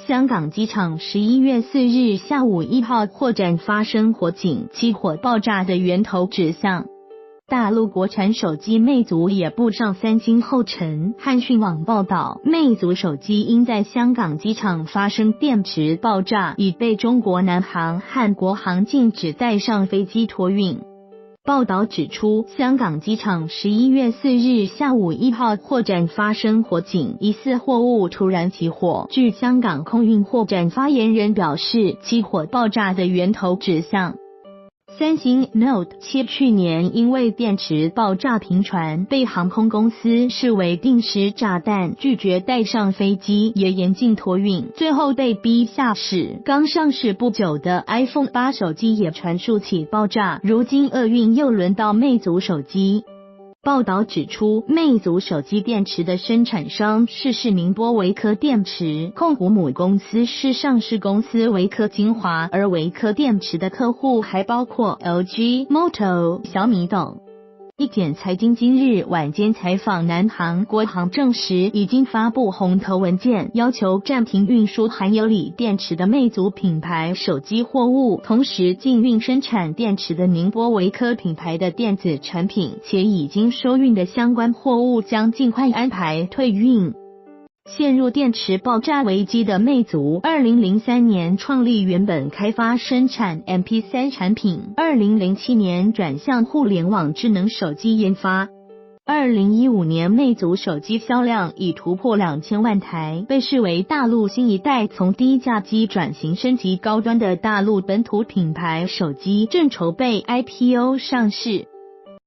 香港机场11月4日下午1号货站发生火警，起火爆炸的源头指向大陆国产手机魅族，也步上三星后尘。汉讯网报道，魅族手机因在香港机场发生电池爆炸，已被中国南航和国航禁止带上飞机托运。报道指出，香港机场11月4日下午1号货站发生火警，疑似货物突然起火。据香港空运货站发言人表示，起火爆炸的源头指向三星 Note 7，去年因为电池爆炸频传，被航空公司视为定时炸弹，拒绝带上飞机，也严禁托运，最后被逼下市。刚上市不久的 iPhone 8手机也传出起爆炸，如今厄运又轮到魅族手机。报道指出，魅族手机电池的生产商是宁波维科电池控股母公司是上市公司维科精华，而维科电池的客户还包括 LG、Moto、小米等。一检财经今日晚间采访南航、国航，证实已经发布红头文件，要求暂停运输含有锂电池的魅族品牌手机货物，同时禁运生产电池的宁波维科品牌的电子产品，且已经收运的相关货物将尽快安排退运。陷入电池爆炸危机的魅族，2003年创立，原本开发生产 MP3 产品，2007年转向互联网智能手机研发。2015年魅族手机销量已突破2000万台，被视为大陆新一代从低价机转型升级高端的大陆本土品牌手机，正筹备 IPO 上市。